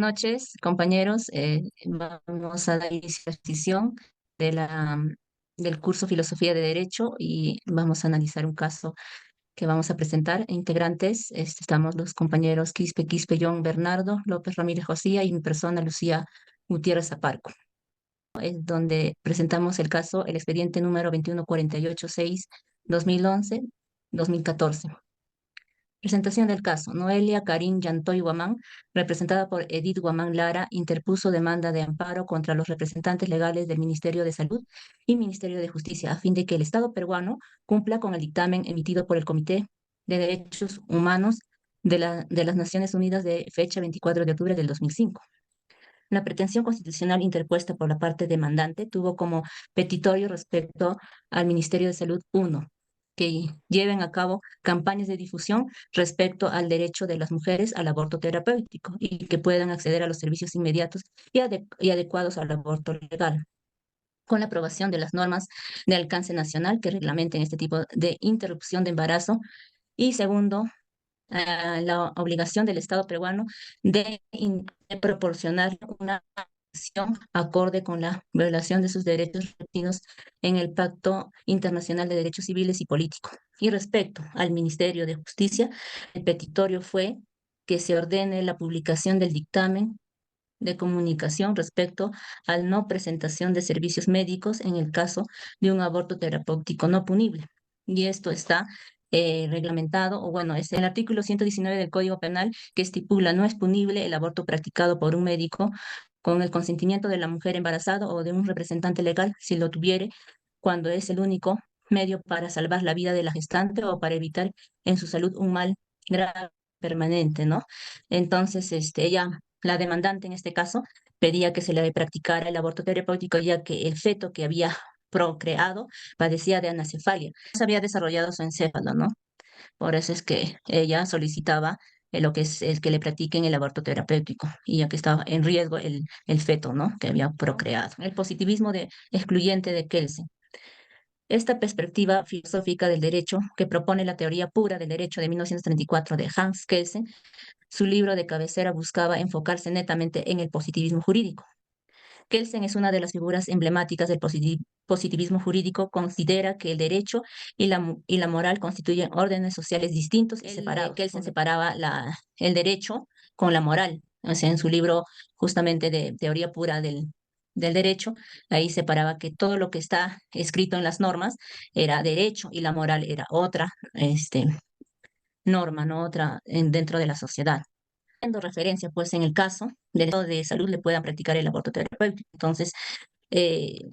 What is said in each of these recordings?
noches, compañeros. Vamos a dar inicio a la sesión de del curso Filosofía de Derecho y vamos a analizar un caso que vamos a presentar. Integrantes, estamos los compañeros Quispe John Bernardo, López Ramírez Josía y mi persona Lucía Gutiérrez Aparco. Es donde presentamos el caso, el expediente número 21486-2011-2014. Presentación del caso. Noelia Karin Yantoy Guamán, representada por Edith Guamán Lara, interpuso demanda de amparo contra los representantes legales del Ministerio de Salud y Ministerio de Justicia a fin de que el Estado peruano cumpla con el dictamen emitido por el Comité de Derechos Humanos de las Naciones Unidas de fecha 24 de octubre del 2005. La pretensión constitucional interpuesta por la parte demandante tuvo como petitorio respecto al Ministerio de Salud 1, que lleven a cabo campañas de difusión respecto al derecho de las mujeres al aborto terapéutico y que puedan acceder a los servicios inmediatos y adecuados al aborto legal, con la aprobación de las normas de alcance nacional que reglamenten este tipo de interrupción de embarazo. Y segundo, la obligación del Estado peruano de proporcionar una acción acorde con la violación de sus derechos reconocidos en el Pacto Internacional de Derechos Civiles y Políticos. Y respecto al Ministerio de Justicia, el petitorio fue que se ordene la publicación del dictamen de comunicación respecto al no presentación de servicios médicos en el caso de un aborto terapéutico no punible. Y esto está reglamentado, o bueno, es el artículo 119 del Código Penal que estipula: no es punible el aborto practicado por un médico con el consentimiento de la mujer embarazada o de un representante legal, si lo tuviere, cuando es el único medio para salvar la vida de la gestante o para evitar en su salud un mal grave permanente, ¿no? Entonces, ella, la demandante en este caso, pedía que se le practicara el aborto terapéutico, ya que el feto que había procreado padecía de anencefalia. No se había desarrollado su encéfalo, ¿no? Por eso es que ella solicitaba lo que es el que le practiquen el aborto terapéutico, y ya que estaba en riesgo el feto, ¿no? Que había procreado. El positivismo excluyente de Kelsen. Esta perspectiva filosófica del derecho, que propone la teoría pura del derecho de 1934 de Hans Kelsen, su libro de cabecera buscaba enfocarse netamente en el positivismo jurídico. Kelsen es una de las figuras emblemáticas del positivismo jurídico. Considera que el derecho y la moral constituyen órdenes sociales distintos y separados. Kelsen separaba el derecho con la moral. O sea, en su libro justamente de teoría pura del derecho, ahí separaba que todo lo que está escrito en las normas era derecho y la moral era otra norma, ¿no? Otra dentro de la sociedad. Haciendo referencia, pues, en el caso del estado de salud le puedan practicar el aborto terapéutico. Entonces, eh,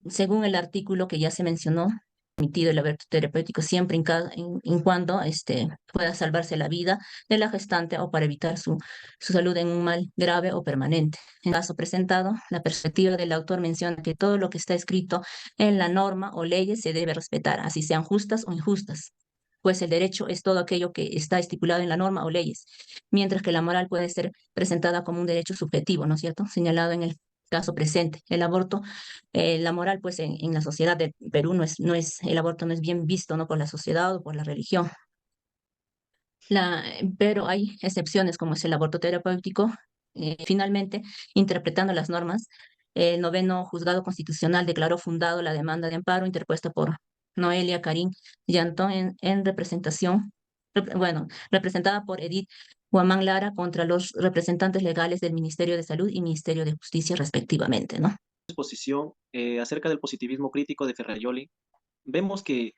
según el artículo que ya se mencionó, permitido el aborto terapéutico siempre en cuando pueda salvarse la vida de la gestante o para evitar su salud en un mal grave o permanente. En el caso presentado, la perspectiva del autor menciona que todo lo que está escrito en la norma o leyes se debe respetar, así sean justas o injustas, pues el derecho es todo aquello que está estipulado en la norma o leyes, mientras que la moral puede ser presentada como un derecho subjetivo, ¿no es cierto? Señalado en el caso presente. El aborto, la moral, pues en la sociedad de Perú el aborto no es bien visto, ¿no? Por la sociedad o por la religión. Pero hay excepciones, como es el aborto terapéutico. Finalmente, interpretando las normas, el noveno juzgado constitucional declaró fundado la demanda de amparo interpuesta por Noelia Karin Yantón en representada por Edith Guamán Lara contra los representantes legales del Ministerio de Salud y Ministerio de Justicia, respectivamente, ¿no? Exposición acerca del positivismo crítico de Ferrajoli. Vemos que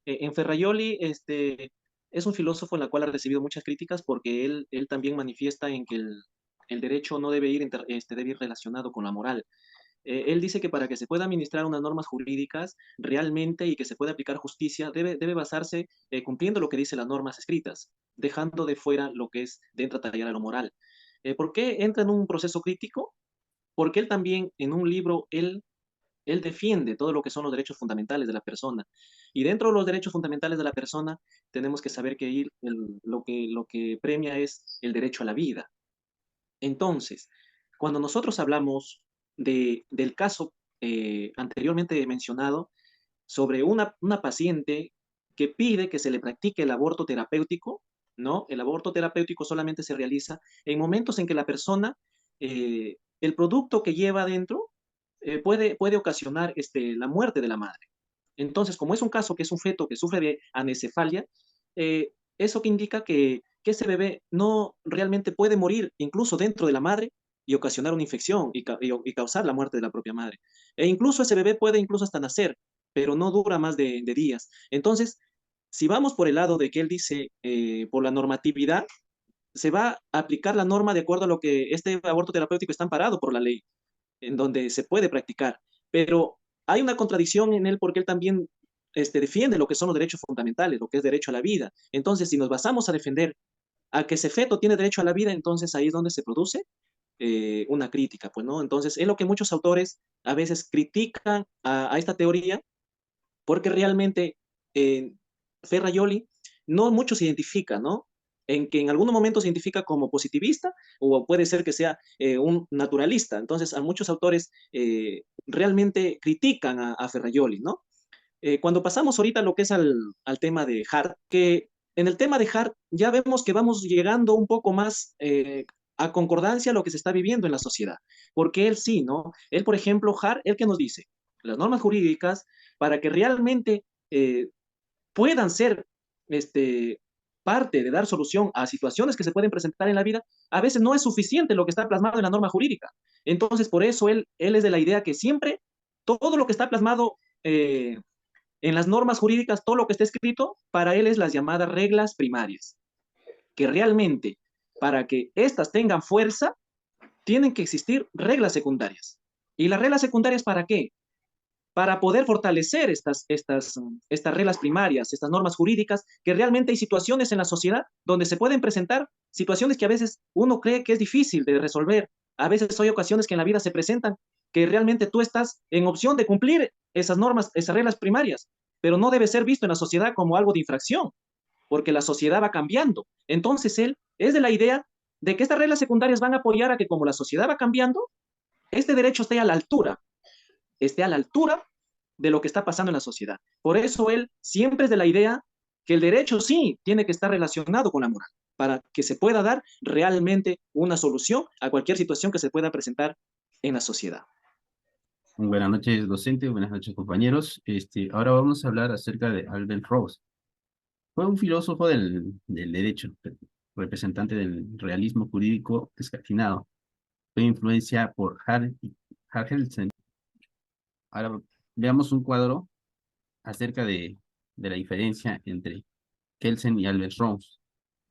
en Ferrajoli es un filósofo en la cual ha recibido muchas críticas porque él también manifiesta en que el derecho no debe ir, debe ir relacionado con la moral. Él dice que para que se pueda administrar unas normas jurídicas realmente y que se pueda aplicar justicia, debe basarse cumpliendo lo que dicen las normas escritas, dejando de fuera lo que es de entra a tallar a lo moral. ¿Por qué entra en un proceso crítico? Porque él también en un libro, él defiende todo lo que son los derechos fundamentales de la persona. Y dentro de los derechos fundamentales de la persona, tenemos que saber que lo que premia es el derecho a la vida. Entonces, cuando nosotros hablamos del caso anteriormente mencionado sobre una paciente que pide que se le practique el aborto terapéutico, ¿no? El aborto terapéutico solamente se realiza en momentos en que la persona el producto que lleva adentro puede ocasionar la muerte de la madre. Entonces, como es un caso que es un feto que sufre de anencefalia, eso que indica que ese bebé no realmente puede morir incluso dentro de la madre y ocasionar una infección y causar la muerte de la propia madre. E incluso ese bebé puede incluso hasta nacer, pero no dura más de días. Entonces, si vamos por el lado de que él dice, por la normatividad, se va a aplicar la norma de acuerdo a lo que este aborto terapéutico está amparado por la ley, en donde se puede practicar. Pero hay una contradicción en él porque él también defiende lo que son los derechos fundamentales, lo que es derecho a la vida. Entonces, si nos basamos a defender a que ese feto tiene derecho a la vida, entonces ahí es donde se produce una crítica, pues, ¿no? Entonces, es lo que muchos autores a veces critican a esta teoría porque realmente eh, Ferraioli no mucho se identifica, ¿no? En que en algún momento se identifica como positivista o puede ser que sea un naturalista. Entonces, a muchos autores realmente critican a Ferraioli, ¿no? Cuando pasamos ahorita a lo que es al tema de Hart, que en el tema de Hart ya vemos que vamos llegando un poco más a concordancia a lo que se está viviendo en la sociedad, porque él sí, ¿no? Él, por ejemplo, Hart, ¿él qué nos dice? Las normas jurídicas, para que realmente eh, puedan ser parte de dar solución a situaciones que se pueden presentar en la vida, a veces no es suficiente lo que está plasmado en la norma jurídica. Entonces, por eso él es de la idea que siempre todo lo que está plasmado en las normas jurídicas, todo lo que está escrito, para él es las llamadas reglas primarias, que realmente para que éstas tengan fuerza, tienen que existir reglas secundarias. ¿Y las reglas secundarias para qué? Para poder fortalecer estas reglas primarias, estas normas jurídicas, que realmente hay situaciones en la sociedad donde se pueden presentar situaciones que a veces uno cree que es difícil de resolver. A veces hay ocasiones que en la vida se presentan que realmente tú estás en opción de cumplir esas normas, esas reglas primarias, pero no debe ser visto en la sociedad como algo de infracción, porque la sociedad va cambiando. Entonces él es de la idea de que estas reglas secundarias van a apoyar a que como la sociedad va cambiando, este derecho esté a la altura de lo que está pasando en la sociedad. Por eso él siempre es de la idea que el derecho sí tiene que estar relacionado con la moral, para que se pueda dar realmente una solución a cualquier situación que se pueda presentar en la sociedad. Buenas noches, docente. Buenas noches, compañeros. Ahora vamos a hablar acerca de Albert Rose. Fue un filósofo del derecho, representante del realismo jurídico escandinavo. Fue influencia por Helsen. Ahora veamos un cuadro acerca de la diferencia entre Kelsen y Albert Rose.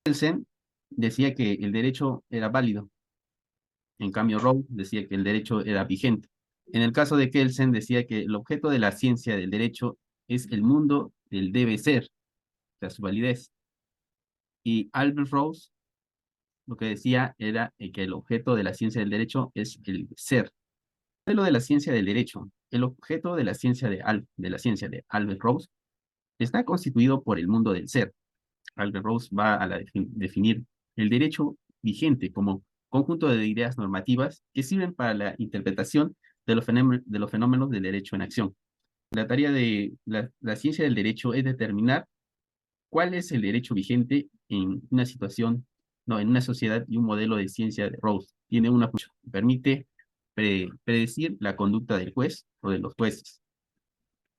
Kelsen decía que el derecho era válido, en cambio Rose decía que el derecho era vigente. En el caso de Kelsen decía que el objeto de la ciencia del derecho es el mundo del debe ser, o sea, su validez. Y Albert Rose lo que decía era que el objeto de la ciencia del derecho es el ser. El modelo de la ciencia del derecho, el objeto de la ciencia de la ciencia de Albert Rose está constituido por el mundo del ser. Albert Rose va a definir el derecho vigente como conjunto de ideas normativas que sirven para la interpretación de los fenómenos del derecho en acción. La tarea de la ciencia del derecho es determinar cuál es el derecho vigente en una situación, no, en una sociedad y un modelo de ciencia de Rose. Tiene una función, permite predecir la conducta del juez o de los jueces.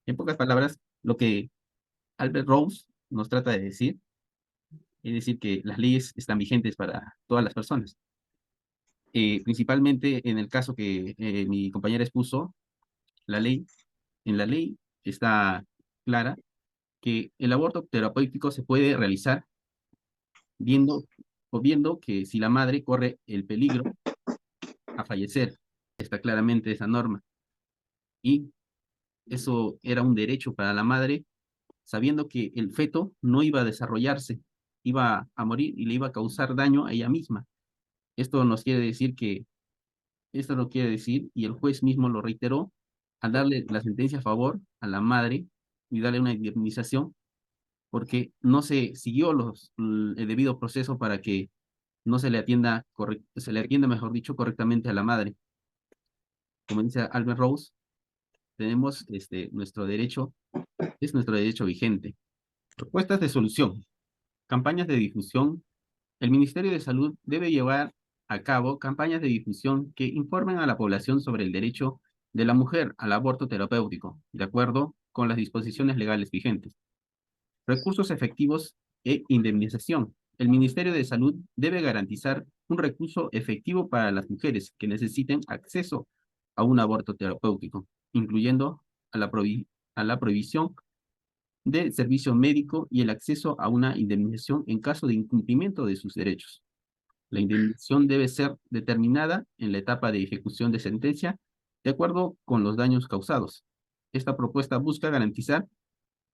En pocas palabras, lo que Albert Rose nos trata de decir es decir que las leyes están vigentes para todas las personas. Principalmente en el caso que mi compañera expuso, la ley, en la ley está clara que el aborto terapéutico se puede realizar viendo viendo que si la madre corre el peligro a fallecer, está claramente esa norma. Y eso era un derecho para la madre, sabiendo que el feto no iba a desarrollarse, iba a morir y le iba a causar daño a ella misma. Esto nos quiere decir que, esto lo quiere decir, y el juez mismo lo reiteró, al darle la sentencia a favor a la madre y darle una indemnización, porque no se siguió el debido proceso para que no se le atienda, se le atienda, mejor dicho, correctamente a la madre. Como dice Albert Rose, tenemos es nuestro derecho vigente. Propuestas de solución, campañas de difusión. El Ministerio de Salud debe llevar a cabo campañas de difusión que informen a la población sobre el derecho de la mujer al aborto terapéutico, de acuerdo con las disposiciones legales vigentes. Recursos efectivos e indemnización. El Ministerio de Salud debe garantizar un recurso efectivo para las mujeres que necesiten acceso a un aborto terapéutico, incluyendo a la provisión de servicio médico y el acceso a una indemnización en caso de incumplimiento de sus derechos. La indemnización debe ser determinada en la etapa de ejecución de sentencia de acuerdo con los daños causados. Esta propuesta busca garantizar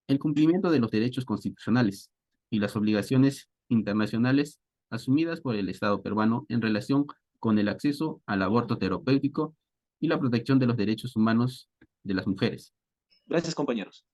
el cumplimiento de los derechos constitucionales y las obligaciones internacionales asumidas por el Estado peruano en relación con el acceso al aborto terapéutico y la protección de los derechos humanos de las mujeres. Gracias, compañeros.